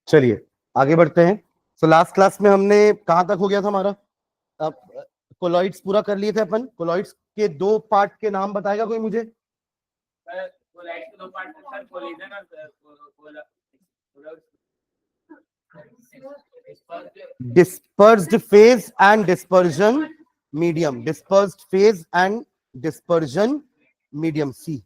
चलिए आगे बढ़ते हैं। तो लास्ट क्लास में हमने कहां तक हो गया था हमारा? अब कोलॉइड्स पूरा कर लिए थे अपन। कोलॉइड्स के दो पार्ट के नाम बताएगा कोई मुझे? कोलॉइड्स के दो पार्ट सर, कोलिजन और dispersed phase and dispersion medium. Dispersed phase and dispersion medium, see.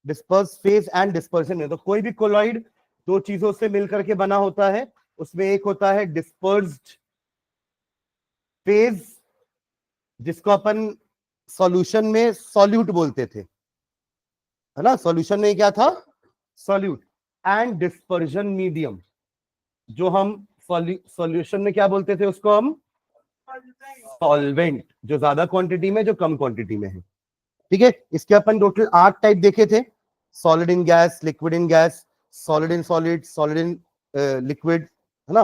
Disperse phase and dispersion है। तो कोई भी कोलॉइड दो चीजों से मिलकर के बना होता है। उसमें एक होता है डिस्पर्स्ड फेज, जिसको अपन सॉल्यूशन में सॉल्यूट बोलते थे, है ना। सॉल्यूशन में क्या था? सॉल्यूट। एंड डिस्पर्जन मीडियम, जो हम सॉल्यूशन में क्या बोलते थे उसको हम? सॉल्वेंट। जो ज्यादा क्वांटिटी में, जो कम क्वांटिटी में है। ठीक है। इसके अपन टोटल 8 टाइप देखे थे। Solid in gas, liquid in gas, solid in solid, solid in liquid, है ना,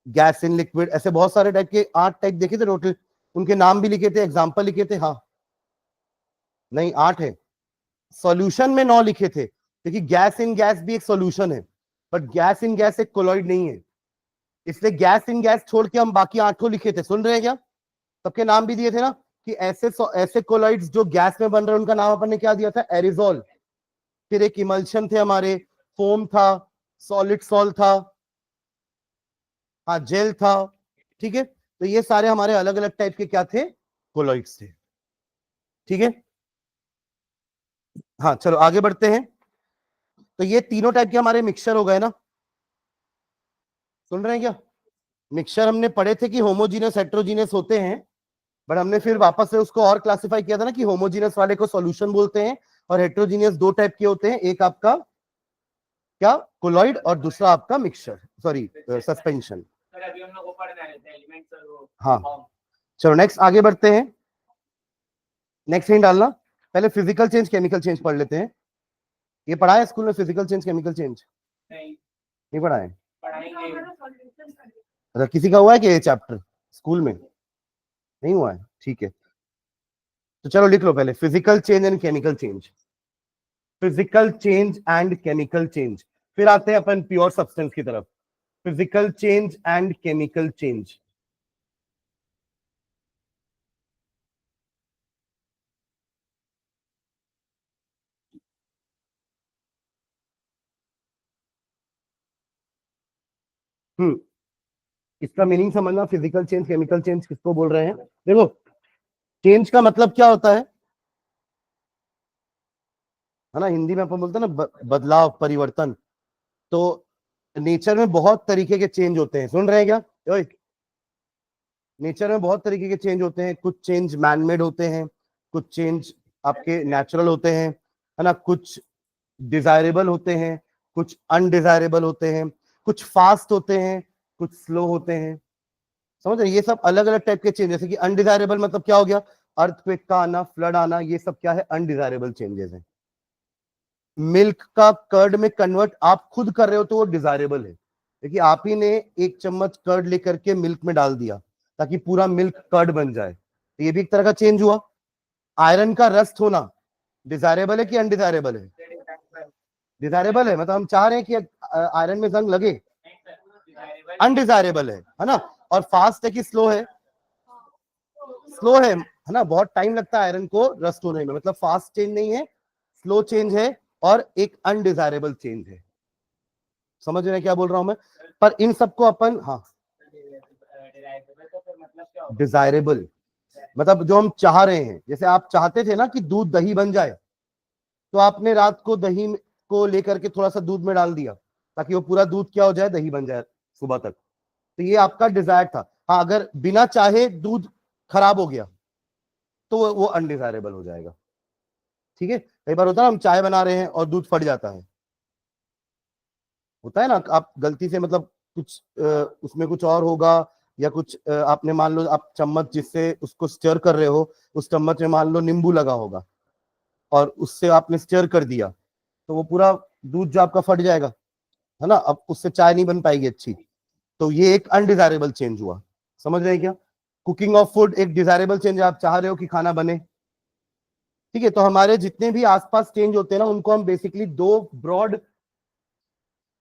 गैस इन लिक्विड, ऐसे बहुत सारे टाइप के 8 टाइप देखे थे टोटल। उनके नाम भी लिखे थे, एग्जाम्पल लिखे थे। हाँ नहीं, 8 है। सॉल्यूशन में 9 लिखे थे, क्योंकि गैस इन गैस भी एक सॉल्यूशन है, बट गैस इन गैस एक कोलॉइड नहीं है। इसलिए गैस इन गैस छोड़ के हम बाकी 8 लिखे थे। सुन रहे हैं क्या? सबके नाम भी दिए थे ना, कि ऐसे कोलॉइड्स जो गैस में बन रहे हैं, उनका नाम अपन ने क्या दिया था? एरिजोल। फिर एक इमल्शन थे हमारे, फोम था, सॉलिड सॉल था, हाँ जेल था। ठीक है। तो ये सारे हमारे अलग अलग टाइप के क्या थे? कोलॉइड्स थे। ठीक है। हाँ चलो आगे बढ़ते हैं। तो ये तीनों टाइप के हमारे मिक्सचर हो गए ना। सुन रहे हैं क्या? मिक्सचर हमने पढ़े थे कि होमोजीनियस हेट्रोजीनियस होते हैं, बट हमने फिर वापस से उसको और क्लासिफाई किया था ना, कि होमोजीनियस वाले को सॉल्यूशन बोलते हैं, और हेट्रोजीनियस दो टाइप के होते हैं। एक आपका क्या? कोलॉइड, और दूसरा आपका मिक्सचर, सॉरी सस्पेंशन। सर अभी हम लोग ऊपर जा रहे थे एलिमेंट्स और वो। हाँ चलो नेक्स्ट आगे बढ़ते हैं। नेक्स्ट नहीं डालना, पहले फिजिकल चेंज केमिकल चेंज पढ़ लेते हैं। ये पढ़ा है स्कूल में? फिजिकल चेंज केमिकल चेंज नहीं पढ़ा है? पढ़ाएंगे। अच्छा, किसी का हुआ है कि ये चैप्टर स्कूल में नहीं हुआ है? ठीक है, तो चलो लिख लो पहले, physical change and chemical change. Physical change and chemical change. फिर आते हैं अपन प्योर सब्सटेंस की तरफ। Physical change and chemical change. इसका मीनिंग समझना, फिजिकल चेंज केमिकल चेंज किसको बोल रहे हैं। देखो, चेंज का मतलब क्या होता है ना, हिंदी में अपन बोलते हैं ना बदलाव, परिवर्तन। तो नेचर में बहुत तरीके के चेंज होते हैं। सुन रहे हैं क्या? ओए, नेचर में बहुत तरीके के चेंज होते हैं। कुछ चेंज मैनमेड होते हैं, कुछ चेंज आपके नेचुरल होते हैं, है ना। कुछ डिजायरेबल होते हैं, कुछ अनडिजायरेबल होते हैं, कुछ फास्ट होते हैं, कुछ स्लो होते हैं। समझ रहे? ये सब अलग अलग टाइप के चेंज। जैसे कि अनडिजायरेबल मतलब क्या हो गया? अर्थक्वेक का आना, फ्लड आना, ये सब क्या है? अनडिजायरेबल चेंजेस है। मिल्क का कर्ड में कन्वर्ट आप खुद कर रहे हो तो वो डिजायरेबल है। देखिए, आप ही ने एक चम्मच कर्ड लेकर के मिल्क में डाल दिया ताकि पूरा मिल्क कर्ड बन जाए, तो ये भी एक तरह का चेंज हुआ। आयरन का रस्ट होना डिजायरेबल है कि अनडिजायरेबल है? डिजायरेबल है। मतलब हम चाह रहे हैं कि आयरन में जंग लगे, अनडिजायरेबल है ना। और फास्ट है कि स्लो है? स्लो है ना। बहुत टाइम लगता है आयरन को रस्ट होने में। मतलब फास्ट चेंज नहीं है, स्लो चेंज है, और एक अनडिजायरेबल चेंज है। समझ रहे हैं क्या बोल रहा हूं मैं? पर इन सबको अपन, हाँ, डिजायरेबल मतलब जो हम चाह रहे हैं। जैसे आप चाहते थे ना कि दूध दही बन जाए, तो आपने रात को दही को लेकर के थोड़ा सा दूध में डाल दिया ताकि वो पूरा दूध क्या हो जाए? दही बन जाए सुबह तक। तो ये आपका डिजायर था। हाँ, अगर बिना चाहे दूध खराब हो गया तो वो अनडिजायरेबल हो जाएगा। ठीक है। कई बार होता है ना, हम चाय बना रहे हैं और दूध फट जाता है, होता है ना। आप गलती से मतलब कुछ उसमें कुछ और होगा, या कुछ आपने मान लो, आप चम्मच जिससे उसको स्टर कर रहे हो, उस चम्मच में मान लो नींबू लगा होगा, और उससे आपने स्टर कर दिया, तो वो पूरा दूध जो आपका फट जाएगा, है ना। अब उससे चाय नहीं बन पाएगी अच्छी। तो ये एक अनडिजायरेबल चेंज हुआ। समझ रहे हैं क्या? कुकिंग ऑफ फूड एक डिजायरेबल चेंज है, आप चाह रहे हो कि खाना बने। ठीक है। तो हमारे जितने भी आसपास चेंज होते हैं ना, उनको हम बेसिकली दो ब्रॉड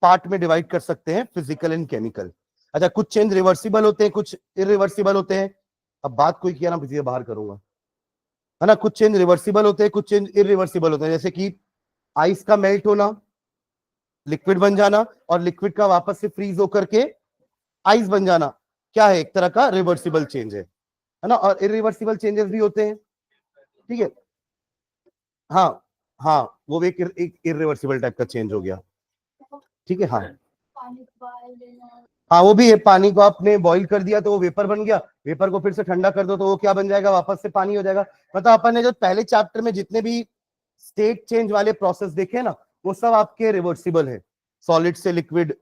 पार्ट में डिवाइड कर सकते हैं, फिजिकल एंड केमिकल। अच्छा, कुछ चेंज रिवर्सिबल होते हैं, कुछ इरिवर्सिबल होते हैं। अब बात कोई किया ना, किसी बाहर करूंगा, है ना। कुछ चेंज रिवर्सिबल होते हैं, कुछ चेंज इरिवर्सिबल होते हैं, जैसे कि आइस का मेल्ट होना, लिक्विड बन जाना, और लिक्विड का वापस से फ्रीज होकर के आइस बन जाना, क्या है, एक तरह का रिवर्सिबल चेंज है ना। और इरिवर्सिबल चेंजेस भी होते हैं, ठीक है। हाँ हाँ, वो भी एक इरिवर्सिबल टाइप का चेंज हो गया, ठीक है। हाँ हाँ, वो भी है। पानी को आपने बॉईल कर दिया तो वो वेपर बन गया, वेपर को फिर से ठंडा कर दो तो वो क्या बन जाएगा, वापस से पानी हो जाएगा। मतलब अपन ने जो पहले चैप्टर में जितने भी स्टेट चेंज वाले प्रोसेस देखे ना, वो सब आपके रिवर्सिबल है। सॉलिड से लिक्विड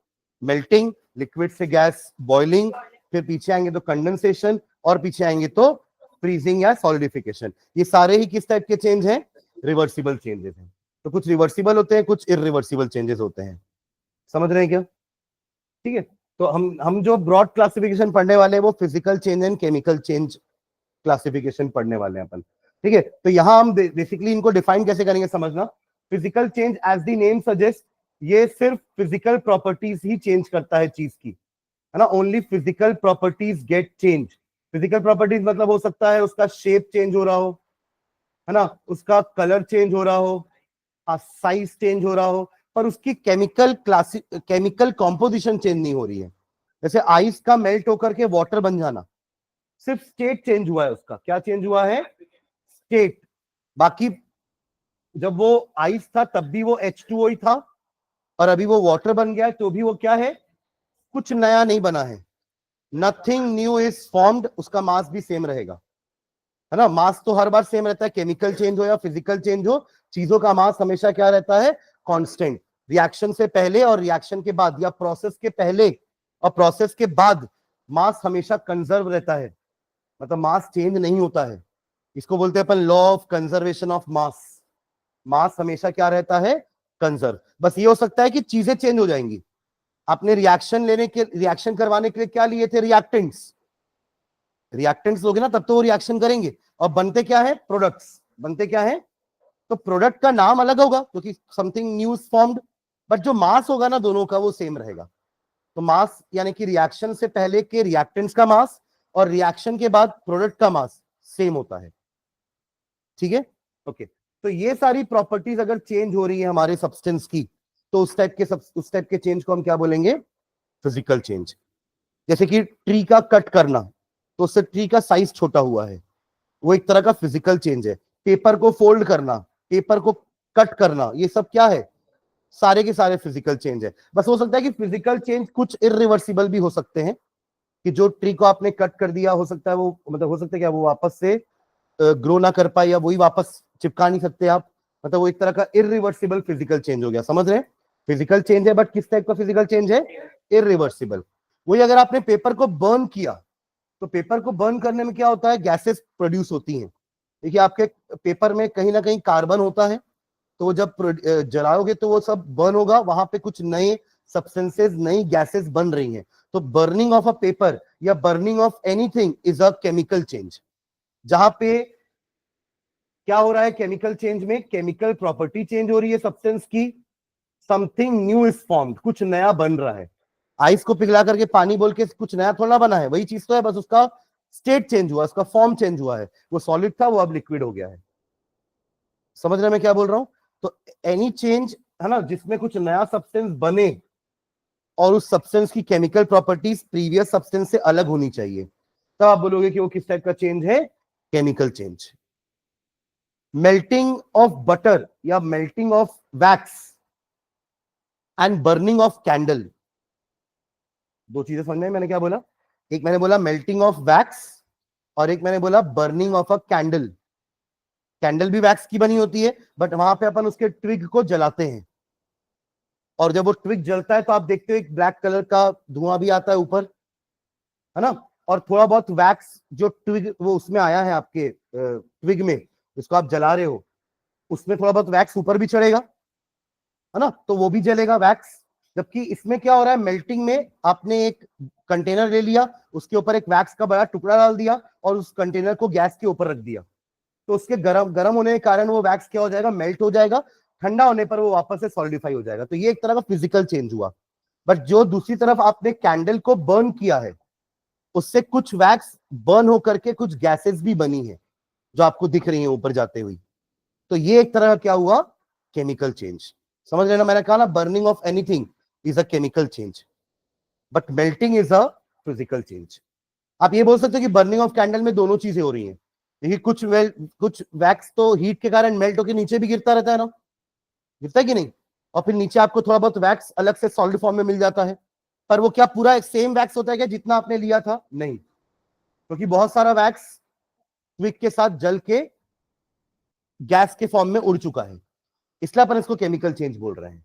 मेल्टिंग, लिक्विड से गैस बॉइलिंग, फिर पीछे आएंगे तो कंडेंसेशन, और पीछे आएंगे तो फ्रीजिंग या सॉलिडिफिकेशन। ये सारे ही किस टाइप के चेंज हैं, रिवर्सिबल चेंजेस हैं। तो कुछ रिवर्सिबल होते हैं, कुछ इरिवर्सिबल चेंजेस होते हैं, समझ रहे हैं क्या, ठीक है। तो हम जो ब्रॉड क्लासिफिकेशन पढ़ने वाले हैं वो physical change and chemical change classification पढ़ने वाले हैं अपन, ठीक है। तो यहां हम बेसिकली इनको डिफाइन कैसे करेंगे, समझना। Physical change as the name suggest, ये सिर्फ फिजिकल प्रॉपर्टीज ही चेंज करता है चीज की, है ना। Only physical properties get change. Physical properties मतलब हो सकता है उसका शेप चेंज हो रहा हो, है ना, उसका कलर चेंज हो रहा हो, साइज चेंज हो रहा हो, पर उसकी केमिकल कॉम्पोजिशन चेंज नहीं हो रही है। जैसे आइस का मेल्ट होकर के वाटर बन जाना, सिर्फ स्टेट चेंज हुआ है, उसका क्या चेंज हुआ है, स्टेट। बाकी जब वो आइस था तब भी वो H2O ही था, और अभी वो वाटर बन गया है तो भी वो क्या है, कुछ नया नहीं बना है। नथिंग न्यू इज फॉर्म्ड, उसका मास भी सेम रहेगा, है ना। मास तो हर बार सेम रहता है, केमिकल चेंज हो या फिजिकल चेंज हो, चीजों का मास हमेशा क्या रहता है, कांस्टेंट। रिएक्शन से पहले और रिएक्शन के बाद, या प्रोसेस के पहले और प्रोसेस के बाद मास हमेशा कंजर्व रहता है, मतलब मास चेंज नहीं होता है। इसको बोलते हैं अपन law of conservation of mass. Mass हमेशा क्या रहता है, कंजर्व। बस ये हो सकता है कि चीजें चेंज हो जाएंगी। आपने रिएक्शन करवाने के लिए क्या लिए थे, रिएक्टेंट्स। रिएक्टेंट्स लोगे ना तब तो वो रिएक्शन करेंगे, और बनते क्या है, प्रोडक्ट्स। बनते क्या है, तो प्रोडक्ट का नाम अलग होगा क्योंकि something new is formed, but जो मास होगा ना दोनों का वो सेम रहेगा। तो मास यानी कि रिएक्शन से पहले के रिएक्टेंट्स का मास और रिएक्शन के बाद प्रोडक्ट का मास सेम होता है, ठीक है। ओके, तो ये सारी प्रॉपर्टीज अगर चेंज हो रही है हमारे सब्सटेंस की, तो उस टाइप के चेंज को हम क्या बोलेंगे, फिजिकल चेंज। जैसे कि ट्री का कट करना, तो उससे ट्री का साइज छोटा हुआ है, वो एक तरह का फिजिकल चेंज है। पेपर को फोल्ड करना, पेपर को कट करना, ये सब क्या है, सारे के सारे फिजिकल चेंज है। बस हो सकता है कि फिजिकल चेंज कुछ इरिवर्सिबल भी हो सकते हैं, कि जो ट्री को आपने कट कर दिया, हो सकता है वो, मतलब हो सकता है क्या वो वापस से ग्रो ना कर पाए, या वही वापस चिपका नहीं सकते आप, मतलब वो एक तरह का इरिवर्सिबल फिजिकल चेंज हो गया, समझ रहे हैं। फिजिकल चेंज है बट किस टाइप का फिजिकल चेंज है, इरिवर्सिबल। वही अगर आपने पेपर को बर्न किया, तो पेपर को बर्न करने में क्या होता है, गैसेस प्रोड्यूस होती हैं। देखिए आपके पेपर में कहीं ना कहीं कार्बन होता है, तो वो जब जलाओगे तो वो सब बर्न होगा, वहां पे कुछ नए सब्सटेंसेस, नई गैसेस बन रही हैं। तो बर्निंग ऑफ अ पेपर या burning of anything is a chemical change. जहां पे क्या हो रहा है, केमिकल चेंज में केमिकल प्रॉपर्टी चेंज हो रही है सब्सटेंस की, समथिंग न्यू इज फॉर्म्ड, कुछ नया बन रहा है। आइस को पिघला करके पानी बोल के कुछ नया थोड़ा बना है, वही चीज तो है, बस उसका स्टेट चेंज हुआ, उसका फॉर्म चेंज हुआ है। वो सॉलिड था, वो अब लिक्विड हो गया है। समझ रहे मैं क्या बोल रहा हूं। तो एनी चेंज, है ना, जिसमें कुछ नया सब्सटेंस बने और उस सब्सटेंस की केमिकल प्रॉपर्टीज प्रीवियस सब्सटेंस से अलग होनी चाहिए, तब आप बोलोगे कि वो किस टाइप का चेंज है, chemical change. Melting of butter या melting of wax and burning of candle, दो चीजें समझ में, मैंने क्या बोला, एक मैंने बोला मेल्टिंग ऑफ वैक्स, और एक मैंने बोला burning of a candle. Candle भी वैक्स की बनी होती है, बट वहां पे अपन उसके ट्विग को जलाते हैं, और जब वो ट्विग जलता है तो आप देखते हो एक ब्लैक कलर का धुआं भी आता है ऊपर, है ना। और थोड़ा बहुत वैक्स जो ट्विग वो उसमें आया है आपके ट्विग में, जिसको आप जला रहे हो, उसमें थोड़ा बहुत वैक्स ऊपर भी चढ़ेगा, है ना, तो वो भी जलेगा वैक्स। जबकि इसमें क्या हो रहा है, मेल्टिंग में आपने एक कंटेनर ले लिया, उसके ऊपर एक वैक्स का बड़ा टुकड़ा डाल दिया, और उस कंटेनर को गैस के ऊपर रख दिया, तो उसके गर्म गर्म होने के कारण वो वैक्स क्या हो जाएगा, मेल्ट हो जाएगा। ठंडा होने पर वो वापस से सॉलिडिफाई हो जाएगा। तो ये एक तरह का फिजिकल चेंज हुआ। बट जो दूसरी तरफ आपने कैंडल को बर्न किया है उससे कुछ वैक्स बर्न होकर के कुछ गैसेस भी बनी है जो आपको दिख रही है ऊपर जाते हुए। तो ये एक तरह का क्या हुआ, केमिकल चेंज। समझ रहे ना, मैंने कहा ना burning of anything is a chemical change but melting is a physical change. आप ये बोल सकते हो कि बर्निंग ऑफ कैंडल में दोनों चीजें हो रही हैं। देखिए कुछ वैक्स तो हीट के कारण मेल्ट होकर नीचे भी गिरता रहता है ना, गिरता है कि नहीं, और फिर नीचे आपको थोड़ा बहुत वैक्स अलग से सॉलिड फॉर्म में मिल जाता है। पर वो क्या पूरा एक सेम वैक्स होता है क्या जितना आपने लिया था? नहीं, क्योंकि बहुत सारा वैक्स क्विक के साथ जल के गैस के फॉर्म में उड़ चुका है, इसलिए अपन इसको केमिकल चेंज बोल रहे हैं।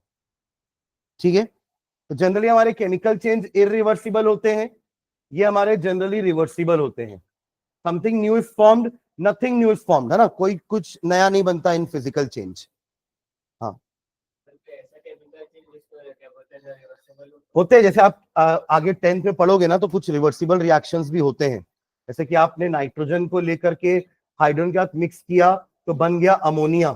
ठीक है, तो जनरली हमारे केमिकल चेंज इरिवर्सिबल होते हैं, ये हमारे जनरली रिवर्सिबल होते हैं। Something new is formed, nothing new is formed, है ना, कोई कुछ नया नहीं बनता इन फिजिकल चेंज। हाँ, ऐसा केमिकल चेंज जिसको क्या बोलते हैं रिवर्सिबल होते हैं। जैसे आप आगे 10th में पढ़ोगे ना तो कुछ रिवर्सिबल रिएक्शंस भी होते हैं। जैसे कि आपने नाइट्रोजन को लेकर के हाइड्रोजन के साथ मिक्स किया तो बन गया अमोनिया,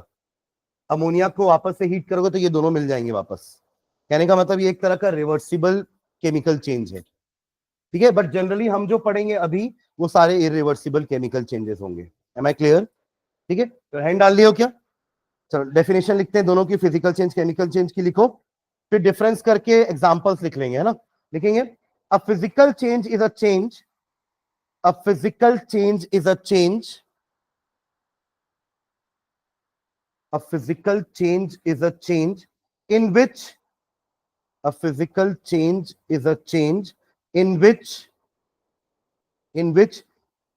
अमोनिया को वापस से हीट करोगे तो ये दोनों मिल जाएंगे वापस। कहने का मतलब ये एक तरह का रिवर्सिबल केमिकल चेंज है। ठीक है, बट जनरली हम जो पढ़ेंगे अभी वो सारे इरिवर्सिबल केमिकल चेंजेस होंगे। Am I clear? ठीक है, तो हैंड डाल लियो क्या? चलो डेफिनेशन लिखते हैं दोनों की, फिजिकल चेंज केमिकल चेंज की लिखो, फिर डिफरेंस करके एग्जांपल्स लिख लेंगे, है ना। लिखेंगे अ physical change is a change, a physical change is a change, a physical change is a change in which a physical change is a change in which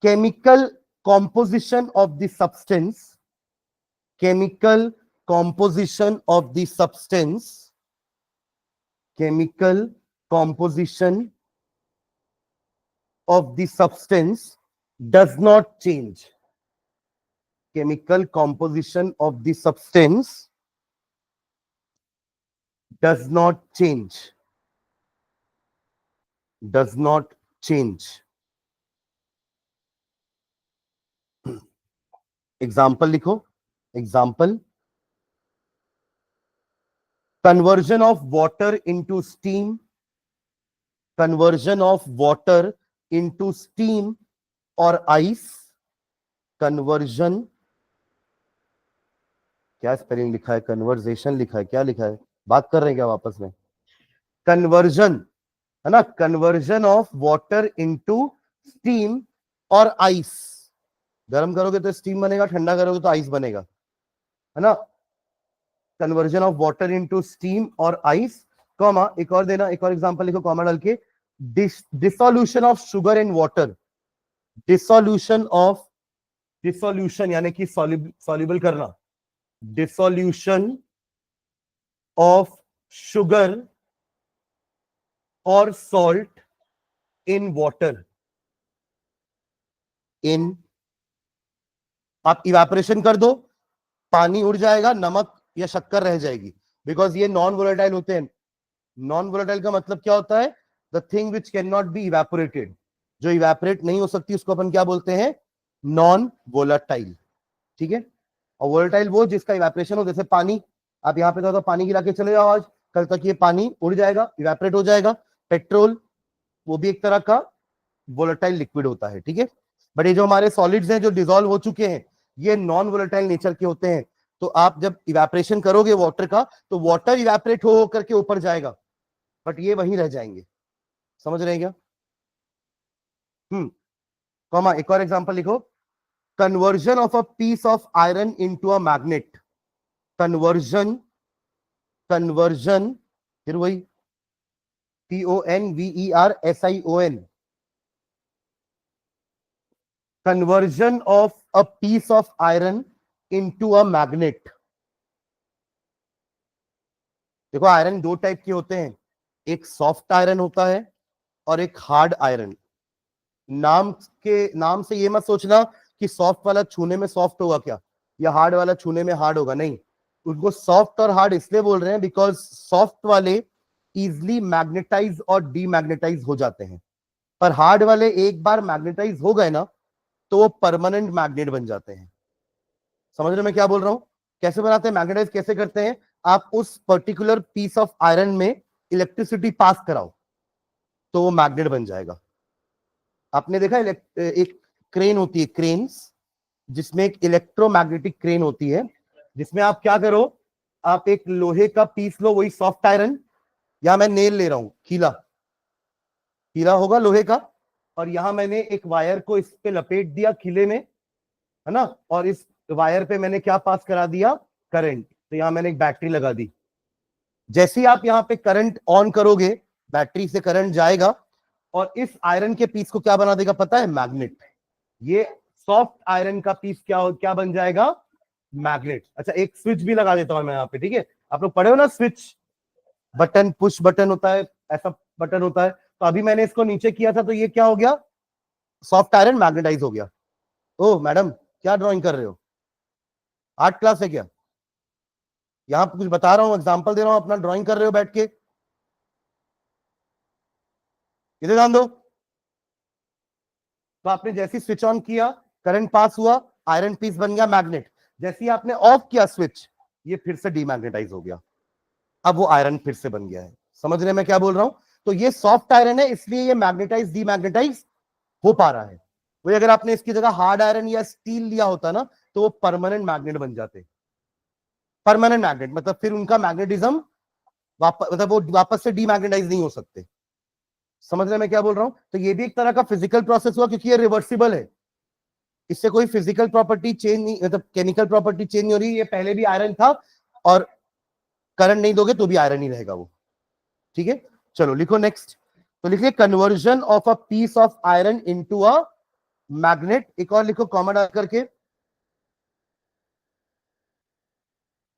chemical composition of the substance, chemical composition of the substance, chemical composition of the substance does not change, chemical composition of the substance does not change, does not change. Example लिखो, example conversion of water into steam, conversion of water into steam और ice, conversion, क्या spelling लिखा है, conversation लिखा है, क्या लिखा है, बात कर रहे हैं क्या वापस में? कन्वर्जन, है ना, conversion of water into steam और आइस। गर्म करोगे तो स्टीम बनेगा, ठंडा करोगे तो आइस बनेगा, है ना। Conversion of water into steam और आइस, कॉमा एक और देना, एक और एग्जांपल लिखो कॉमा डाल के, dissolution of sugar in water, dissolution of, dissolution यानी कि सॉल्युबल करना, डिसोल्यूशन ऑफ शुगर और सॉल्ट इन वाटर, इन, आप इवेपोरेशन कर दो, पानी उड़ जाएगा, नमक या शक्कर रह जाएगी, बिकॉज ये नॉन वोलेटाइल होते हैं। नॉन वोलेटाइल का मतलब क्या होता है? The thing which can not B evaporated, जो इवेपोरेट नहीं हो सकती उसको अपन क्या बोलते हैं? Non volatile. ठीक है, और वोलेटाइल वो जिसका इवेपोरेशन हो, जैसे पानी, आप यहाँ पे तो पानी गिरा के चले जाओ आज, कल तक ये पानी उड़ जाएगा, इवेपोरेट हो जाएगा। पेट्रोल वो भी एक तरह का वोलेटाइल लिक्विड होता है। ठीक है, बट ये जो हमारे सॉलिड्स हैं जो डिसॉल्व हो चुके हैं ये नॉन वोलेटाइल नेचर के होते हैं। तो आप जब इवेपोरेशन करोगे वाटर का तो वाटर इवेपोरेट हो करके ऊपर जाएगा, बट ये वहीं रह जाएंगे। समझ रहे हैं क्या? कॉमा एक और एग्जांपल लिखो, conversion of a piece of iron into a magnet, conversion, conversion, फिर वही CONVERSION, conversion of a piece of iron into a magnet। देखो आयरन दो टाइप के होते हैं, एक सॉफ्ट आयरन होता है और एक हार्ड आयरन। नाम से ये मत सोचना कि सॉफ्ट वाला छूने में सॉफ्ट होगा क्या, या हार्ड वाला छूने में हार्ड होगा, नहीं। उनको सॉफ्ट और हार्ड इसलिए बोल रहे हैं बिकॉज सॉफ्ट वाले इजिली मैग्नेटाइज और डीमैग्नेटाइज हो जाते हैं, पर हार्ड वाले एक बार मैग्नेटाइज हो गए ना तो वो परमानेंट मैग्नेट बन जाते हैं। समझ रहे मैं क्या बोल रहा हूं? कैसे बनाते हैं, मैग्नेटाइज कैसे करते हैं? आप उस पर्टिकुलर पीस ऑफ आयरन में इलेक्ट्रिसिटी पास कराओ तो वो मैग्नेट बन जाएगा। आपने देखा एक क्रेन होती है, क्रेन्स, जिसमें एक इलेक्ट्रोमैग्नेटिक क्रेन होती है, जिसमें आप क्या करो, आप एक लोहे का पीस लो, वही सॉफ्ट आयरन, या मैं नेल ले रहा हूं, खीला खीला होगा लोहे का, और यहां मैंने एक वायर को इस पे लपेट दिया खीले में, है ना, और इस वायर पे मैंने क्या पास करा दिया, करंट। तो यहां मैंने एक बैटरी लगा दी। जैसे ही आप यहां पे करंट ऑन करोगे, बैटरी से करंट जाएगा और इस आयरन के पीस को क्या बना देगा पता है, मैग्नेट। ये सॉफ्ट आयरन का पीस क्या बन जाएगा, मैग्नेट। अच्छा, एक स्विच भी लगा देता हूं मैं यहाँ पे, ठीक है। आप लोग पढ़े हो ना, स्विच बटन, पुश बटन होता है, ऐसा बटन होता है। तो अभी मैंने इसको नीचे किया था तो ये क्या हो गया, सॉफ्ट आयरन मैग्नेटाइज हो गया। ओ मैडम, क्या ड्राइंग कर रहे हो, आर्ट क्लास है क्या? यहां पे कुछ बता रहा हूं, एग्जांपल दे रहा हूं, अपना ड्राइंग कर रहे हो बैठ के, इधर ध्यान दो। तो आपने जैसे स्विच ऑन किया, करंट पास हुआ, आयरन पीस बन गया मैग्नेट। जैसे ही आपने ऑफ किया स्विच, ये फिर से डीमैग्नेटाइज हो गया, अब वो आयरन फिर से बन गया है। समझ रहे मैं क्या बोल रहा हूं? तो ये सॉफ्ट आयरन है, इसलिए ये मैग्नेटाइज डीमैग्नेटाइज हो पा रहा है। वही अगर आपने इसकी जगह हार्ड आयरन या स्टील लिया होता ना, तो वो परमानेंट मैग्नेट बन जाते। परमानेंट मैग्नेट मतलब फिर उनका मैग्नेटिज्म वापस, मतलब वो वापस से डीमैग्नेटाइज नहीं हो सकते। समझ रहे मैं क्या बोल रहा हूं? तो ये भी एक तरह का फिजिकल प्रोसेस हुआ, क्योंकि ये रिवर्सिबल है, इससे कोई फिजिकल प्रॉपर्टी चेंज नहीं, मतलब केमिकल प्रॉपर्टी चेंज नहीं हो रही। ये पहले भी आयरन था और करंट नहीं दोगे तो भी आयरन ही रहेगा वो, ठीक है। चलो लिखो नेक्स्ट। तो लिखिए conversion of a piece of iron into a magnet. एक और लिखो कॉमा डाल करके,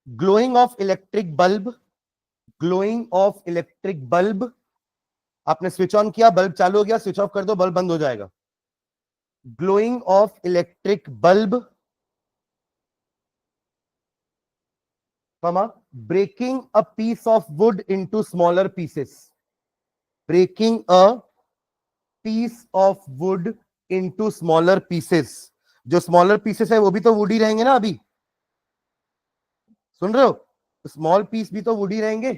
glowing of electric bulb, glowing of electric bulb. आपने स्विच ऑन किया, बल्ब चालू हो गया, स्विच ऑफ कर दो, बल्ब बंद हो जाएगा। Glowing of electric bulb, comma, breaking a piece of wood into smaller pieces, breaking a piece of wood into smaller pieces. जो स्मॉलर पीसेस है वो भी तो वुड ही रहेंगे ना, अभी सुन रहे हो, स्मॉल पीस भी तो वुड ही रहेंगे।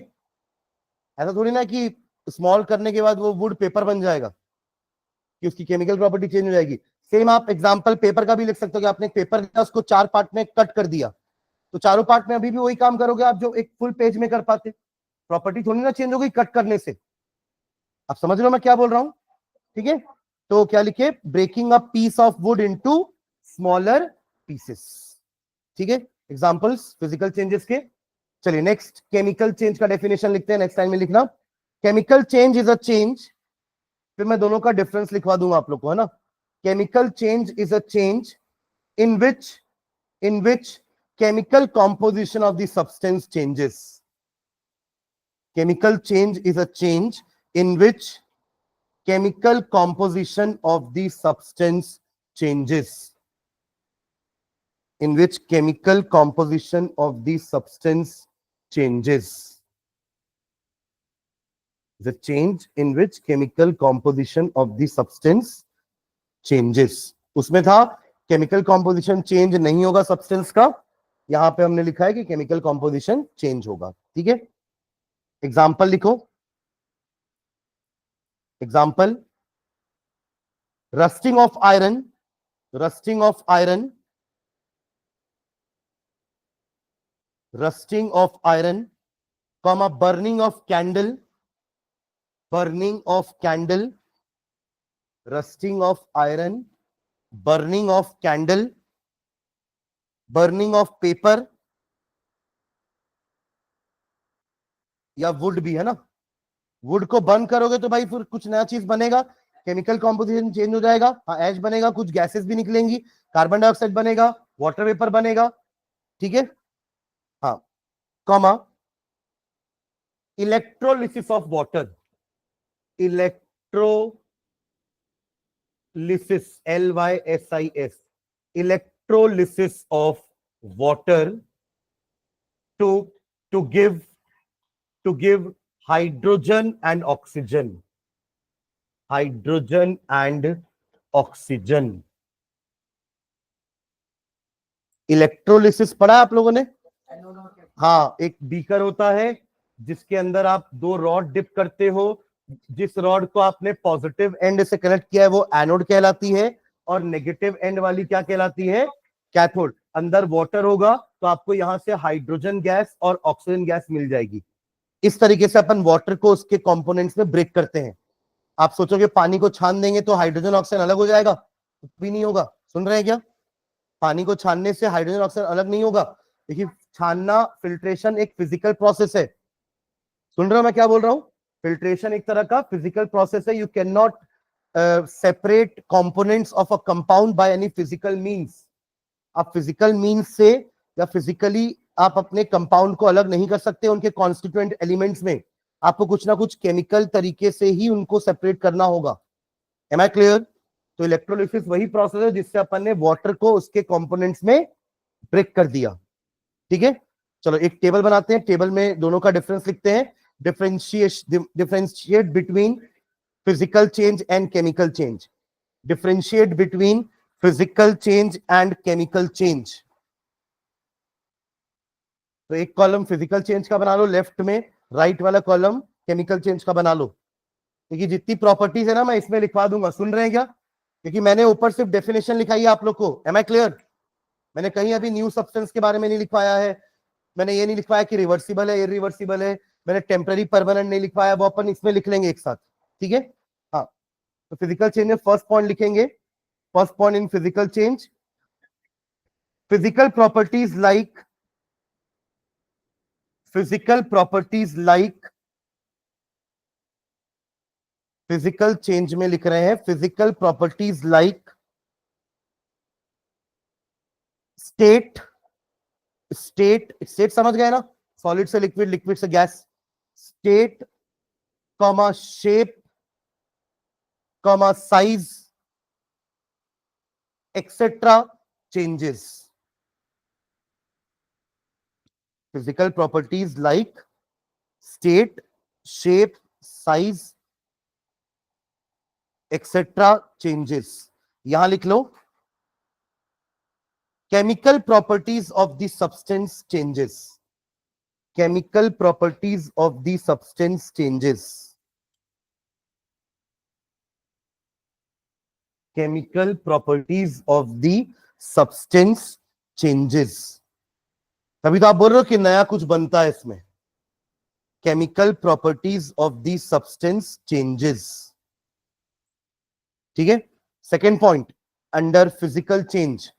ऐसा थोड़ी ना कि स्मॉल करने के बाद वो वुड पेपर बन जाएगा, कि उसकी केमिकल प्रॉपर्टी चेंज हो जाएगी। सेम आप एग्जांपल पेपर का भी लिख सकते हो, कि आपने एक पेपर लिया, उसको 4 पार्ट में कट कर दिया, तो चारों पार्ट में अभी भी वही काम करोगे आप जो एक फुल पेज में कर पाते। प्रॉपर्टी थोड़ी ना चेंज हो गई कट करने से। आप समझ रहे हो मैं क्या बोल रहा हूं, ठीक है। तो क्या लिखे, breaking a piece of wood into smaller pieces, ठीक है। एग्जांपल्स फिजिकल चेंजेस के। चलिए नेक्स्ट, केमिकल चेंज का डेफिनेशन लिखते हैं, नेक्स्ट टाइम में लिखना। Chemical change is a change, फिर मैं दोनों का डिफरेंस लिखवा दूंगा आप लोग को, है ना। Chemical change is a change in which chemical composition of the substance changes. Chemical change is a change in which chemical composition of the substance changes, in which chemical composition of the substance changes. The change in which chemical composition of the substance changes. उसमें था chemical composition change नहीं होगा substance का, यहां पे हमने लिखा है कि केमिकल कॉम्पोजिशन चेंज होगा, ठीक है। एग्जाम्पल लिखो, example, rusting of iron, rusting of iron, rusting of iron, comma, burning of candle, burning of candle, rusting of iron, burning of candle, burning of paper या वुड भी, है ना। Would को burn करोगे तो भाई फिर कुछ नया चीज बनेगा, केमिकल कॉम्पोजिशन चेंज हो जाएगा, हाँ ऐश बनेगा, कुछ गैसेस भी निकलेंगी, कार्बन डाइऑक्साइड बनेगा, वाटर वेपर बनेगा, ठीक है। हाँ, comma, electrolysis of water, electrolysis, LYSIS, electrolysis of water to to give hydrogen and oxygen, hydrogen and oxygen. Electrolysis पढ़ा है आप लोगों ने? हाँ, एक बीकर होता है, जिसके अंदर आप दो रॉड डिप करते हो, जिस रॉड को आपने पॉजिटिव एंड से कनेक्ट किया है वो एनोड कहलाती है, और नेगेटिव एंड वाली क्या कहलाती है, कैथोड। अंदर वाटर होगा तो आपको यहां से हाइड्रोजन गैस और ऑक्सीजन गैस मिल जाएगी। इस तरीके से अपन वाटर को उसके कंपोनेंट्स में ब्रेक करते हैं। आप सोचोगे पानी को छान देंगे तो हाइड्रोजन ऑक्सीजन अलग हो जाएगा, भी नहीं होगा। सुन रहे हैं क्या? पानी को छानने से हाइड्रोजन ऑक्सीजन अलग नहीं होगा। देखिए, छानना, फिल्ट्रेशन एक फिजिकल प्रोसेस है। सुन रहे हो मैं क्या बोल रहा हूं? फिल्ट्रेशन एक तरह का फिजिकल प्रोसेस है। You can not separate components of a compound by any physical means. आप फिजिकल मींस से या फिजिकली आप अपने कंपाउंड को अलग नहीं कर सकते उनके कॉन्स्टिट्यूएंट एलिमेंट्स में। आपको कुछ ना कुछ केमिकल तरीके से ही उनको सेपरेट करना होगा। Am I clear? तो इलेक्ट्रोलिसिस वही प्रोसेस है जिससे अपन ने वाटर को उसके कंपोनेंट्स में ब्रेक कर दिया। ठीक है, चलो एक टेबल बनाते हैं, टेबल में दोनों का डिफरेंस लिखते हैं। Differentiate between physical change and chemical change. Differentiate between physical change and chemical change. तो एक कॉलम फिजिकल चेंज का बना लो लेफ्ट में, राइट वाला कॉलम केमिकल चेंज का बना लो। क्योंकि जितनी प्रॉपर्टीज है ना मैं इसमें लिखवा दूंगा। सुन रहे हैं क्या? क्योंकि मैंने ऊपर सिर्फ डेफिनेशन लिखाई है आप लोग को। Am I clear? मैंने कहीं अभी न्यू सब्सटेंस के बारे में नहीं लिखवाया है। मैंने ये नहीं लिखवाया कि रिवर्सिबल है, इरिवर्सिबल है। मैंने टेम्पररी परमानेंट नहीं लिखवाया, वो अपन इसमें लिख लेंगे एक साथ। ठीक है, हाँ। तो फिजिकल चेंज में फर्स्ट पॉइंट लिखेंगे। First point in physical change, physical properties like, physical properties like, physical change में लिख रहे हैं physical properties like state, state समझ गए ना? सॉलिड से लिक्विड, लिक्विड से gas. State comma shape comma size etcetera changes. Physical properties like state, shape, size etcetera changes. यहां लिख लो chemical properties of the substance changes. Chemical properties of the substance changes. Chemical properties of the substance changes. तभी तो आप बोल रहे हो कि नया कुछ बनता है इसमें। Chemical properties of the substance changes. ठीक है, second point under physical change,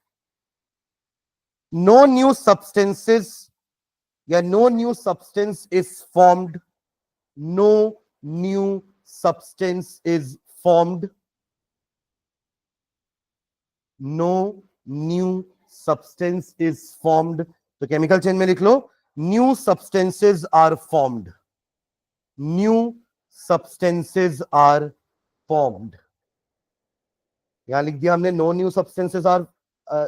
no new substances या no new substance is formed, no new substance is formed, no new substance is formed. तो केमिकल चेंज में लिख लो new substances are formed, new substances are formed. यहां लिख दिया हमने no new substances are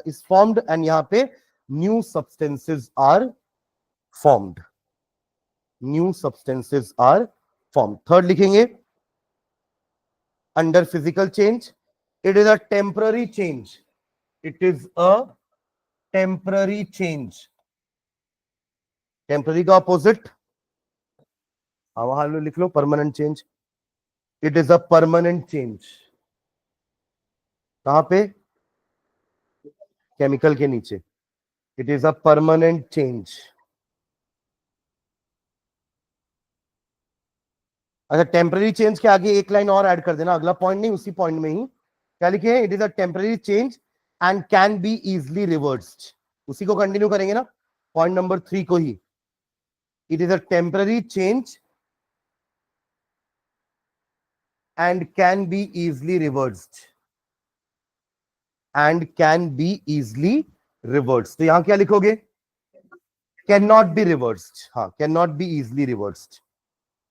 is formed, and यहां पे new substances are formed, new substances are formed. Third लिखेंगे under physical change, it is a temporary change, it is a temporary change. Temporary का opposite वहां लिख लो permanent change, it is a permanent change. कहां पे? Chemical के नीचे, it is a permanent change. अच्छा, टेम्पररी चेंज के आगे एक लाइन और ऐड कर देना, अगला पॉइंट नहीं उसी पॉइंट में ही। क्या लिखे? It is a temporary change and can be easily reversed. उसी को कंटिन्यू करेंगे ना, पॉइंट नंबर 3 को ही। It is a temporary change and can be easily reversed, and can be easily reversed. तो यहां क्या लिखोगे? Can not be reversed. हाँ, can not be easily reversed.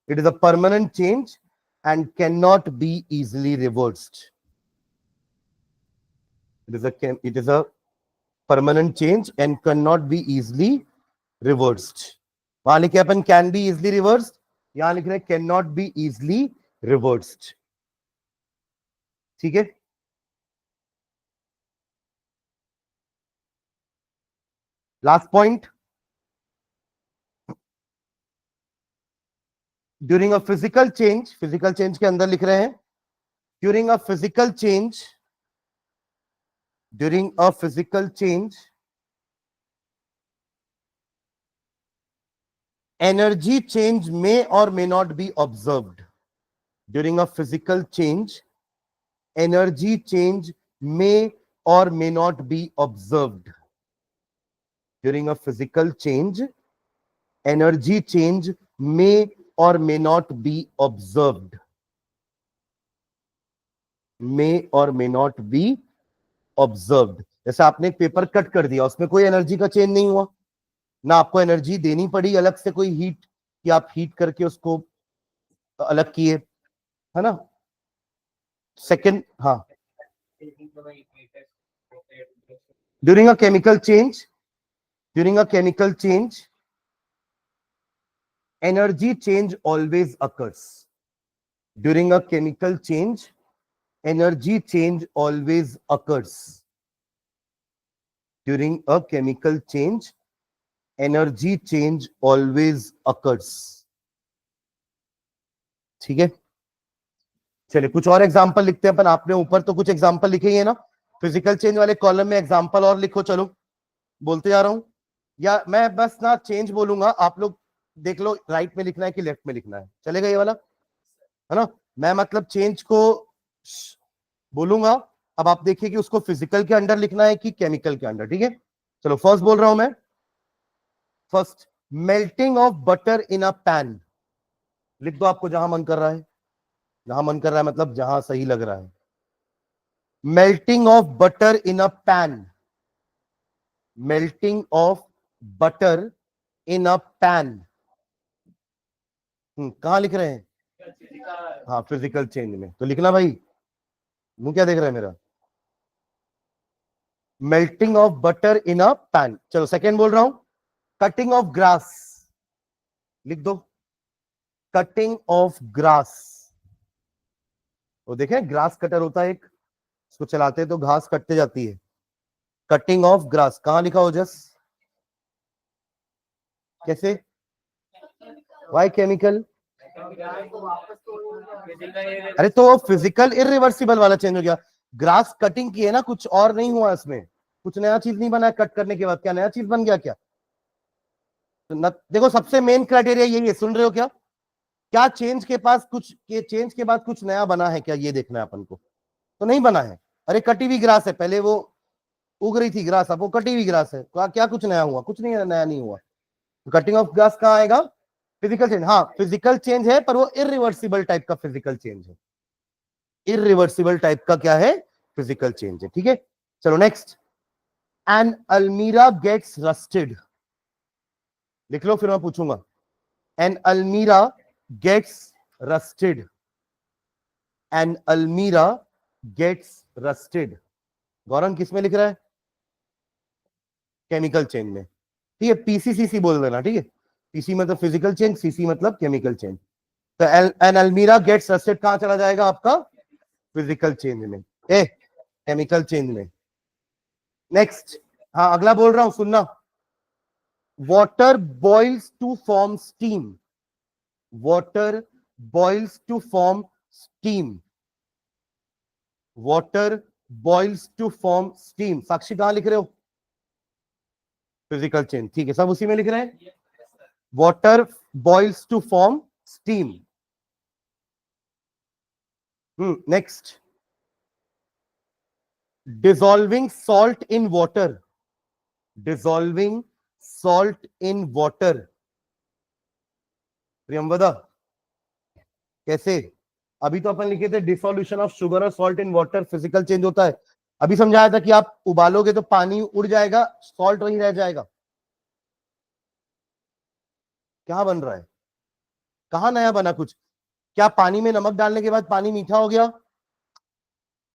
It is a permanent change and cannot be easily reversed. It is a permanent change and cannot be easily reversed. वहां लिखे अपन can be easily reversed, यहां लिख रहे cannot be easily reversed. ठीक है, last point during a physical change के अंदर लिख रहे हैं, during a physical change, during a physical change energy change may or may not be observed. During a physical change energy change may or may not be observed. During a physical change energy change may or may not be observed. May or may not be observed. जैसे आपने एक paper cut कर दिया, उसमें कोई energy का change नहीं हुआ, ना आपको एनर्जी देनी पड़ी अलग से कोई हीट, कि आप हीट करके उसको अलग किए, है ना। सेकंड, हाँ, during a chemical change, during a chemical change energy change always occurs. During a chemical change energy change always occurs. During a chemical change energy change always occurs. ठीक है, चलिए कुछ और एग्जांपल लिखते हैं अपन। आपने ऊपर तो कुछ एग्जांपल लिखे ही है ना, फिजिकल चेंज वाले कॉलम में एग्जांपल और लिखो। चलो बोलते जा रहा हूं, या मैं बस ना चेंज बोलूंगा, आप लोग देख लो राइट में लिखना है कि लेफ्ट में लिखना है, चलेगा ये वाला, है ना। मैं मतलब चेंज को बोलूंगा, अब आप देखिए कि उसको फिजिकल के अंडर लिखना है कि केमिकल के अंडर। ठीक है, चलो फर्स्ट बोल रहा हूं मैं। First, melting of butter in a pan. लिख दो आपको जहां मन कर रहा है, जहां मन कर रहा है मतलब जहां सही लग रहा है। Melting of butter in a pan, melting of butter in a pan. कहां लिख रहे हैं? हाँ फिजिकल चेंज में, तो लिखना भाई। मुंह क्या देख रहा है मेरा? Melting of butter in a pan. चलो सेकेंड बोल रहा हूं, कटिंग ऑफ ग्रास। लिख दो, कटिंग ऑफ ग्रास। वो देखें ग्रास कटर होता है एक, इसको चलाते हैं तो घास कटते जाती है। कटिंग ऑफ ग्रास कहां लिखा हो जस? कैसे? Why chemical? अरे तो फिजिकल इरिवर्सिबल वाला चेंज हो गया, ग्रास कटिंग की है ना, कुछ और नहीं हुआ इसमें, कुछ नया चीज नहीं बना है कट करने के बाद। क्या नया चीज बन गया क्या? तो देखो सबसे मेन क्राइटेरिया यही है, सुन रहे हो क्या? क्या चेंज के पास कुछ, ये चेंज के बाद कुछ नया बना है क्या, ये देखना है अपन को। तो नहीं बना है। अरे कटी हुई ग्रास है, पहले वो उग रही थी ग्रास, अब वो कटी हुई ग्रास है, क्या क्या कुछ नया हुआ? कुछ नहीं, नया नहीं हुआ। कटिंग ऑफ ग्रास कहाँ आएगा? Physical change. हाँ फिजिकल चेंज है, पर वो इरिवर्सिबल टाइप का फिजिकल चेंज है। इरिवर्सिबल टाइप का क्या है? फिजिकल चेंज है। ठीक है, चलो next, an almirah gets rusted. लिख लो फिर मैं पूछूंगा। An almirah gets rusted, an almirah gets rusted. Gaurav किस में लिख रहा है? केमिकल चेंज में। ठीक है, पीसीसीसी बोल देना। ठीक है, पीसी मतलब फिजिकल चेंज, सीसी मतलब केमिकल चेंज। तो एन अल्मीरा गेट्स रस्टेड कहां चला जाएगा आपका? फिजिकल चेंज में, ए केमिकल चेंज में। नेक्स्ट, हाँ अगला बोल रहा हूं सुनना, water boils to form steam. Water boils to form steam, water boils to form steam. Sakshi कहां लिख रहे हो? Physical change. ठीक है, सब उसी में लिख रहे हैं, water boils to form steam. Next, dissolving salt in water, dissolving salt in water. Priyamvada कैसे? अभी तो अपन लिखे थे डिसोल्यूशन ऑफ शुगर और salt in water physical change होता है। अभी समझाया था कि आप उबालोगे तो पानी उड़ जाएगा, सॉल्ट वहीं रह जाएगा। क्या बन रहा है? कहां नया बना कुछ? क्या पानी में नमक डालने के बाद पानी मीठा हो गया?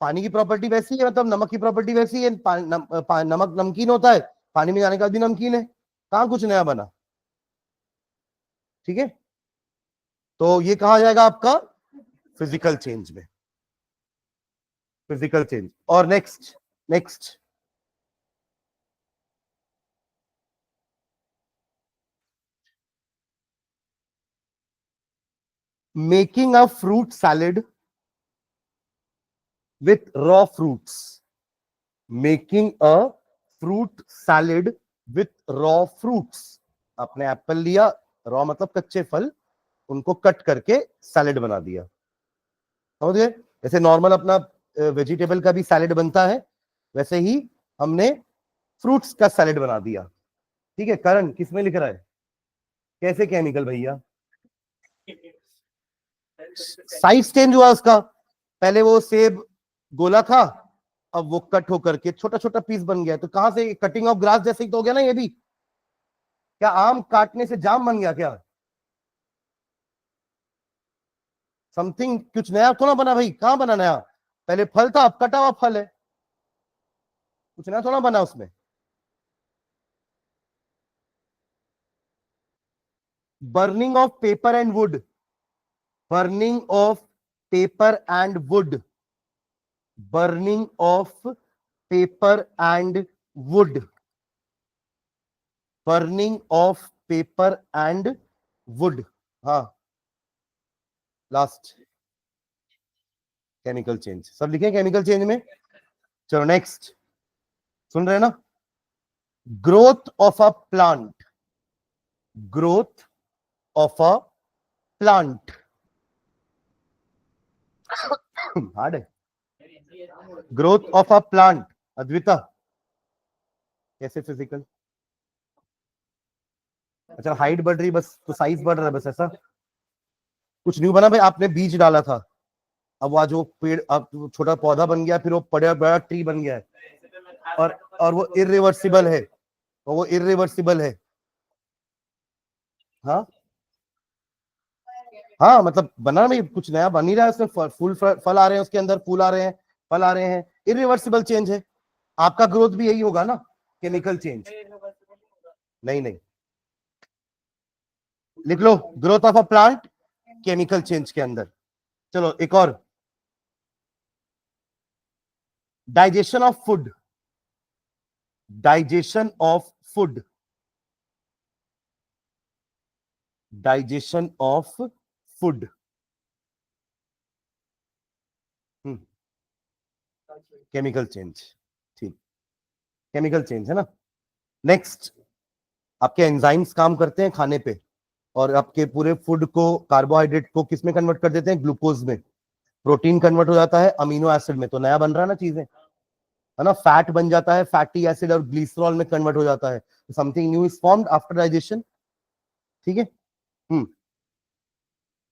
पानी की प्रॉपर्टी वैसी है, मतलब नमक की प्रॉपर्टी वैसी है, नमक नमकीन होता है, पानी में जाने के बाद भी नमकीन है। कहां कुछ नया बना? ठीक है, तो ये कहा जाएगा आपका फिजिकल चेंज में, फिजिकल चेंज। और next, next, making a fruit salad with raw fruits, making a fruit salad with raw fruits. आपने एप्पल लिया, रॉ मतलब कच्चे फल, उनको कट करके सैलेड बना दिया, समझ गए? जैसे नॉर्मल अपना वेजिटेबल का भी सैलेड बनता है, वैसे ही हमने फ्रूट्स का सैलेड बना दिया। ठीक है, करण किसमें लिख रहा है? कैसे केमिकल भैया? साइज चेंज हुआ उसका, पहले वो सेब गोला था, अब वो कट होकर के छोटा छोटा पीस बन गया। तो कहां से, कटिंग ऑफ ग्रास जैसे ही तो हो गया ना ये भी। क्या आम काटने से जाम बन गया क्या? समथिंग कुछ नया थोड़ा बना भाई, कहां बना नया? पहले फल था, अब कटा हुआ फल है, कुछ नया थोड़ा बना उसमें। Burning of paper and would, burning of paper and would, burning of paper and would, burning of paper and would. हाँ, लास्ट केमिकल चेंज, सब लिखे केमिकल चेंज में। चलो नेक्स्ट, सुन रहे हैं ना? Growth of a plant, growth of a plant, hard है। Growth of a plant, Advita कैसे फिजिकल? अच्छा, हाइट बढ़ रही बस, तो साइज बढ़ रहा है बस, ऐसा कुछ नहीं बना भाई। आपने बीज डाला था, अब वह जो पेड़, अब छोटा पौधा बन गया, फिर वो बड़ा बड़ा ट्री बन गया है, और वो इरिवर्सिबल है, और वो इरिवर्सिबल है। हाँ हाँ, मतलब बना भाई, कुछ नया बन ही रहा है उसमें, फल आ रहे हैं उसके अंदर, फूल आ रहे हैं, फल आ रहे हैं, इरिवर्सिबल चेंज है। आपका ग्रोथ भी यही होगा ना, केमिकल चेंज? नहीं नहीं, लिख लो, growth of a plant chemical change के अंदर। चलो एक और, digestion of food, digestion of food, digestion of food, chemical change. ठीक, केमिकल चेंज है ना। नेक्स्ट, आपके एंजाइम्स काम करते हैं खाने पे, और आपके पूरे फूड को, कार्बोहाइड्रेट को किस में कन्वर्ट कर देते हैं? ग्लूकोज में। प्रोटीन कन्वर्ट हो जाता है अमीनो एसिड में, तो नया बन रहा है ना चीजें, है ना। फैट बन जाता है, फैटी एसिड और ग्लिसरॉल में कन्वर्ट हो जाता है, something new is formed after digestion. ठीक है। हम्म,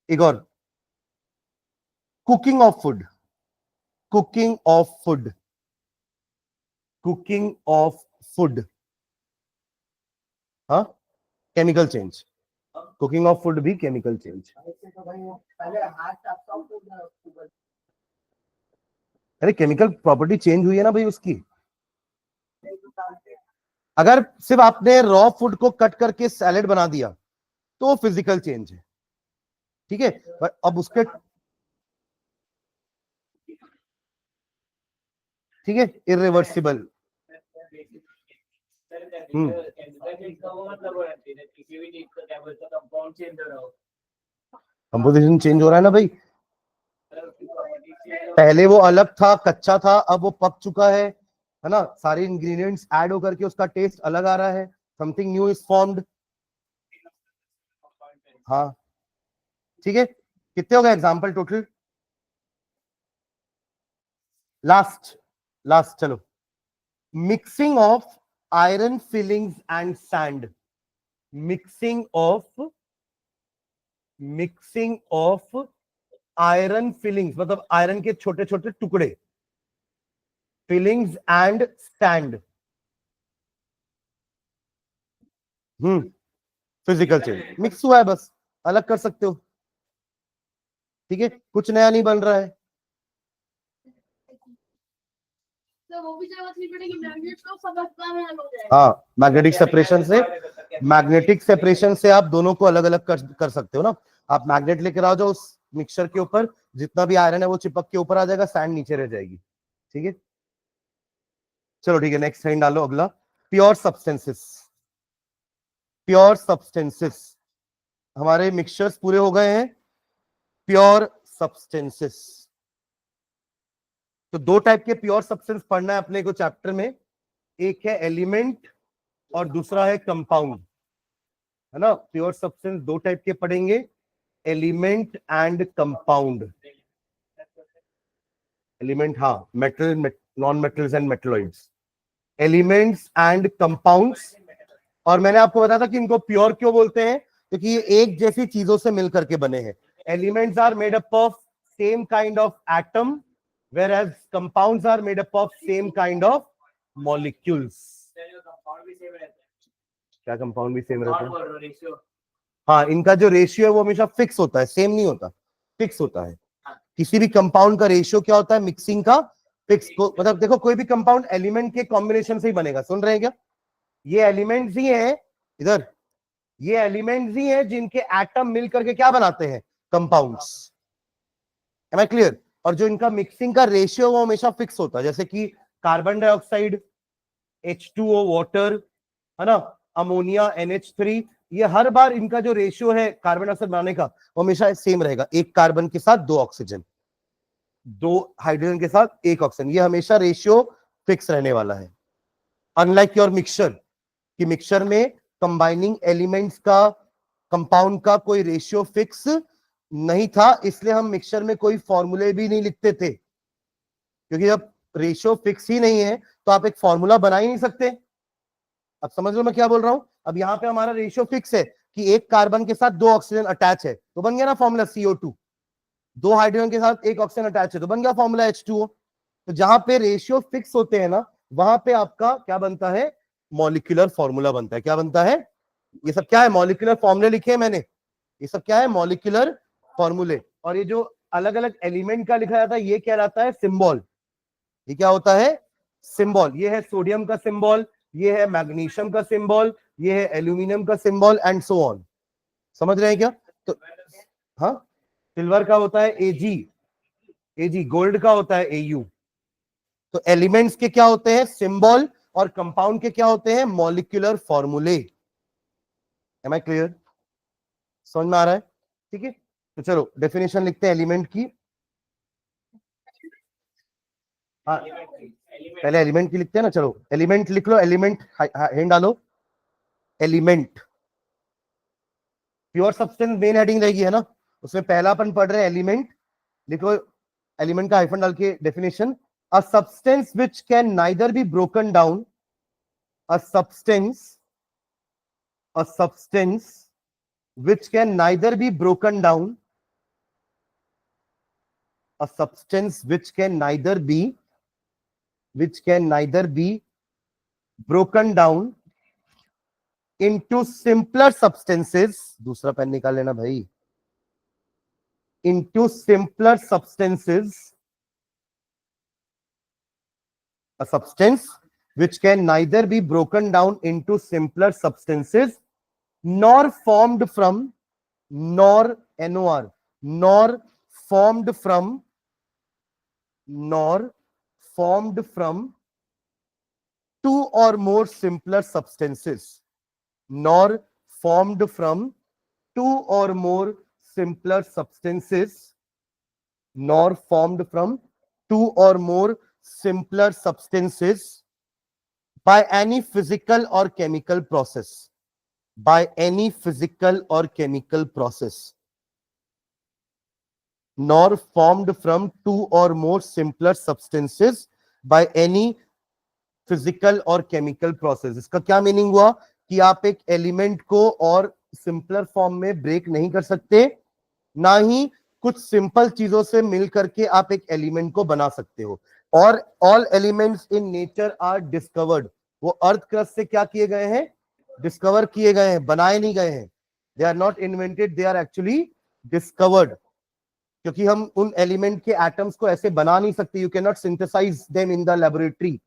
एक और, cooking of food, cooking of food, cooking of food, हाँ, chemical change. Cooking of food भी केमिकल चेंज। अरे केमिकल प्रॉपर्टी चेंज हुई है ना भाई उसकी। अगर सिर्फ आपने रॉ फूड को कट करके सैलेड बना दिया तो वो फिजिकल चेंज है, ठीक है। पर अब उसके, ठीक है, इरिवर्सिबल। कंपोजिशन चेंज हो रहा है ना भाई, पहले वो अलग था, कच्चा था, अब वो पक चुका है ना। सारे इंग्रेडिएंट्स ऐड होकर के उसका टेस्ट अलग आ रहा है, समथिंग न्यू इज फॉर्म्ड। हाँ, ठीक है। कितने हो गए एग्जाम्पल टोटल? लास्ट, लास्ट चलो, mixing of iron filings and sand, mixing of, mixing of iron filings मतलब आयरन के छोटे छोटे टुकड़े, filings and sand. Physical change, mix हुआ है बस, अलग कर सकते हो, ठीक है, कुछ नया नहीं बन रहा है। तो वो भी जरूरत नहीं पड़ेगी, मैग्नेट को समझना में हो जाएगा। हाँ, मैग्नेटिक सेपरेशन से, मैग्नेटिक सेपरेशन से आप दोनों को अलग अलग कर सकते हो ना। आप मैग्नेट लेकर आ जाओ उस मिक्सचर के ऊपर, जितना भी आयरन है वो चिपक के ऊपर आ जाएगा, सैंड नीचे रह जाएगी, ठीक है। चलो ठीक है, नेक्स्ट साइन डालो अगला, प्योर सब्सटेंसेस, प्योर सब्सटेंसेस। हमारे मिक्सचर्स पूरे हो गए हैं, प्योर सब्सटेंसेस। तो दो टाइप के प्योर सब्सटेंस पढ़ना है अपने को चैप्टर में, एक है एलिमेंट और दूसरा है कंपाउंड, है ना। प्योर सब्सटेंस दो टाइप के पढ़ेंगे, एलिमेंट एंड कंपाउंड। एलिमेंट, हाँ, metal, non metals and metalloids, elements and compounds. और मैंने आपको बताया था कि इनको प्योर क्यों बोलते हैं, क्योंकि ये एक जैसी चीजों से मिलकर के बने हैं। Elements are made up of same kind of atom, whereas compounds are made up of same kind of molecules. Compound भी सेम रहता है, क्या कंपाउंड भी सेम रहता है? रेशियो। हाँ, इनका जो रेशियो है वो हमेशा फिक्स होता है, सेम नहीं होता, फिक्स होता है। किसी भी कंपाउंड का रेशियो क्या होता है? मिक्सिंग का फिक्स को, मतलब देखो कोई भी कंपाउंड एलिमेंट के कॉम्बिनेशन से ही बनेगा, सुन रहे हैं क्या? ये एलिमेंट्स ही है इधर, ये एलिमेंट्स ही है जिनके एटम मिल करके क्या बनाते हैं? कंपाउंड्स। Am I clear? और जो इनका मिक्सिंग का रेशियो वो हमेशा फिक्स होता है, जैसे कि कार्बन डाइऑक्साइड, H2O वाटर, है ना, अमोनिया NH3, ये हर बार इनका जो रेशियो है कार्बन डाइऑक्साइड बनाने का वो हमेशा सेम रहेगा, एक कार्बन के साथ दो ऑक्सीजन, दो हाइड्रोजन के साथ एक ऑक्सीजन, ये हमेशा रेशियो फिक्स रहने वाला है। अनलाइक योर मिक्सचर, कि मिक्सचर में कंबाइनिंग एलिमेंट्स का, कंपाउंड का कोई रेशियो फिक्स नहीं था, इसलिए हम मिक्सचर में कोई फॉर्मूले भी नहीं लिखते थे, क्योंकि जब रेशियो फिक्स ही नहीं है तो आप एक फॉर्मूला बना ही नहीं सकते। अब समझ लो मैं क्या बोल रहा हूं। अब यहाँ पे हमारा रेशियो फिक्स है कि एक कार्बन के साथ दो ऑक्सीजन अटैच है, तो बन गया ना फॉर्मूला CO2, दो हाइड्रोजन के साथ एक ऑक्सीजन अटैच है तो बन गया फॉर्मूला H2O। तो जहां पे रेशियो फिक्स होते हैं ना, वहां पे आपका क्या बनता है? मॉलिक्यूलर फॉर्मूला बनता है। क्या बनता है? ये सब क्या है? मॉलिक्यूलर फॉर्मूले लिखे हैं मैंने, ये सब क्या है? मॉलिक्यूलर फॉर्मूले। और ये जो अलग अलग एलिमेंट का लिखा जाता है ये कहलाता है सिंबल। ये क्या होता है? सिंबल। ये है सोडियम का सिंबल, ये है मैग्नीशियम का सिंबल, ये है एल्यूमिनियम का सिंबल एंड सो ऑन। समझ रहे हैं क्या? तो हाँ, सिल्वर का होता है AG, गोल्ड का होता है AU। तो एलिमेंट्स के क्या होते हैं? सिंबल, और कंपाउंड के क्या होते हैं? मॉलिक्यूलर फॉर्मूले। Am I clear? समझ में आ रहा है? ठीक है, तो चलो डेफिनेशन लिखते हैं एलिमेंट की। हाँ, पहले एलिमेंट की लिखते हैं ना, चलो एलिमेंट लिख लो, एलिमेंट हेडिंग डालो, element. Pure substance main heading रहेगी, है ना, उसमें पहला अपन पढ़ रहे हैं एलिमेंट। लिखो एलिमेंट का हाइफन डाल के definition, a substance which can neither be broken down, a substance which can neither be broken down, a substance which can neither be broken down into simpler substances, दूसरा pen निकाल लेना भाई, into simpler substances, a substance which can neither be broken down into simpler substances nor formed from, nor NOR, nor formed from two or more simpler substances, nor formed from two or more simpler substances, nor formed from two or more simpler substances by any physical or chemical process, by any physical or chemical process, nor formed from two or more simpler substances by any physical और chemical process. इसका क्या meaning हुआ कि आप एक element को और simpler form में ब्रेक नहीं कर सकते, ना ही कुछ सिंपल चीजों से मिल करके आप एक एलिमेंट को बना सकते हो। और all elements in nature are discovered, वो अर्थ क्रस्ट से क्या किए गए हैं? डिस्कवर किए गए हैं, बनाए नहीं गए हैं। They are not invented, they are actually discovered. क्योंकि हम उन एलिमेंट के एटम्स को ऐसे बना नहीं सकते, you can not synthesise them in the laboratory.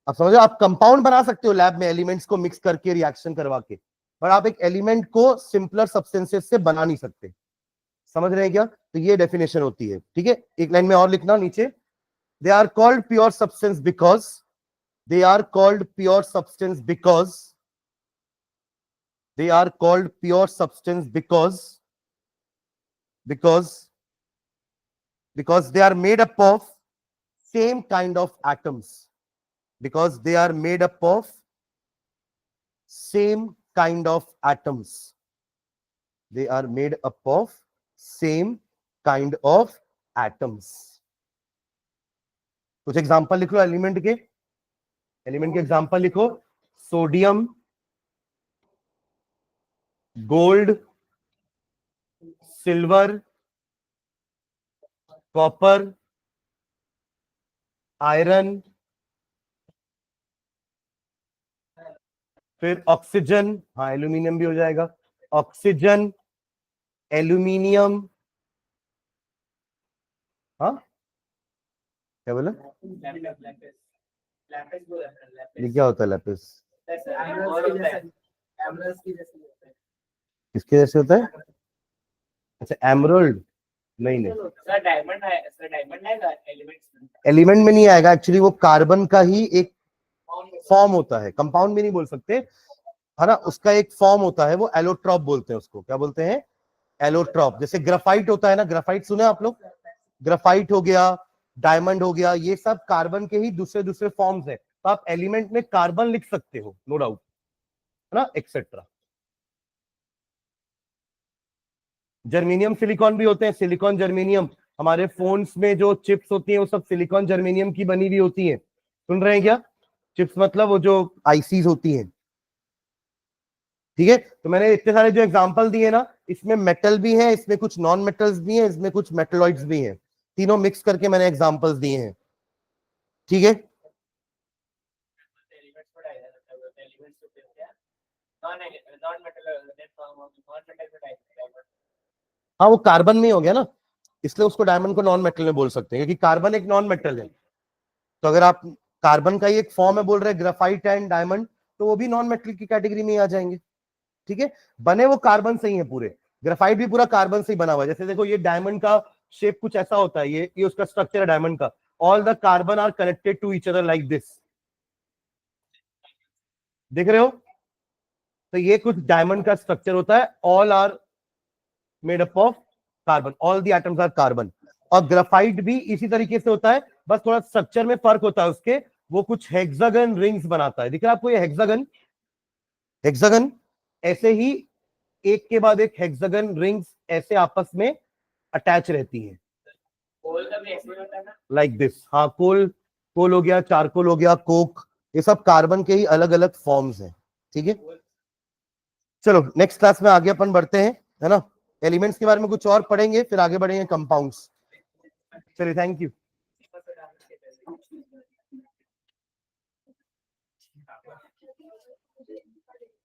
आप समझो, आप कंपाउंड बना सकते हो लैब में एलिमेंट्स को मिक्स करके रिएक्शन करवा के, पर आप एक एलिमेंट को सिंपलर सब्सटेंसेस से बना नहीं सकते। समझ रहे हैं क्या? तो ये डेफिनेशन होती है, ठीक है। एक लाइन में और लिखना नीचे, they are called pure substance because, they are called pure substance because, they are called pure substance because because they are made up of same kind of atoms. Because they are made up of same kind of atoms. They are made up of same kind of atoms. कुछ example लिखो element के example लिखो. Sodium, gold, silver, copper, iron, फिर oxygen. हाँ, aluminium भी हो जाएगा. Oxygen, aluminium. हाँ, क्या बोला? ये क्या होता है लैपिस? किसके जैसे होता है? अच्छा, एमराल्ड. नहीं, सर डायमंड है, सर डायमंड है एलिमेंट्स में, एलिमेंट में नहीं आएगा. एक्चुअली वो कार्बन का ही एक फॉर्म होता है. कंपाउंड भी नहीं बोल सकते, है ना. उसका एक फॉर्म होता है, वो एलोट्रॉप बोलते हैं उसको. क्या बोलते हैं? एलोट्रॉप. जैसे ग्राफाइट होता है ना, ग्राफाइट सुने आप लोग? ग्राफाइट हो गया, डायमंड हो गया, ये सब कार्बन के ही दूसरे दूसरे फॉर्म्स है. तो आप एलिमेंट में कार्बन लिख सकते हो, नो डाउट, है ना, एक्सेट्रा. जर्मेनियम सिलिकॉन भी होते हैं. Silicon germanium. हमारे फोन्स में जो चिप्स होती हैं वो सब सिलिकॉन जर्मेनियम की बनी हुई होती हैं. सुन रहे हैं क्या? चिप्स मतलब वो जो आईसीज होती हैं. ठीक है. तो मैंने इतने सारे जो एग्जांपल दिए ना, इसमें मेटल भी है, इसमें कुछ नॉन मेटल्स भी हैं, इसमें कुछ मेटलॉइड्स भी हैं. तीनों मिक्स करके मैंने एग्जांपल्स दिए हैं. ठीक है. एलिमेंट्स में डायमंड, एलिमेंट्स होते हैं क्या? Non metal, that form of non metal में डायमंड. हाँ, वो कार्बन में ही हो गया ना, इसलिए उसको डायमंड को नॉन मेटल में बोल सकते हैं, क्योंकि कार्बन एक नॉन मेटल है. तो अगर आप कार्बन का ही एक फॉर्म है बोल रहे हैं, ग्राफाइट एंड डायमंड, तो वो भी नॉन मेटल की कैटेगरी में ही आ जाएंगे. ठीक है. बने वो कार्बन से ही है पूरे. ग्राफाइट भी पूरा कार्बन से ही बना हुआ है. जैसे देखो, ये डायमंड का शेप कुछ ऐसा होता है. ये उसका स्ट्रक्चर है डायमंड का. All the carbon are connected to each other like this. देख रहे हो? तो ये कुछ डायमंड का स्ट्रक्चर होता है. All are made up of carbon, all the atoms are carbon. और ग्राफाइट भी इसी तरीके से होता है, बस थोड़ा स्ट्रक्चर में फर्क होता है उसके. वो कुछ हेक्सागन रिंग्स बनाता है. दिख रहा है आपको ये हेक्सागन? हेक्सागन ऐसे ही एक के बाद एक हेक्सागन रिंग्स ऐसे आपस में अटैच रहती हैं, कोल का भी ऐसे होता है ना, लाइक दिस. हाँ, कोल हो गया, चारकोल हो गया, कोक, ये सब कार्बन के ही अलग अलग फॉर्म्स हैं. ठीक है. चलो नेक्स्ट क्लास में आगे अपन बढ़ते हैं, है ना. एलिमेंट्स के बारे में कुछ और पढ़ेंगे, फिर आगे बढ़ेंगे कंपाउंड्स. चलिए, थैंक यू.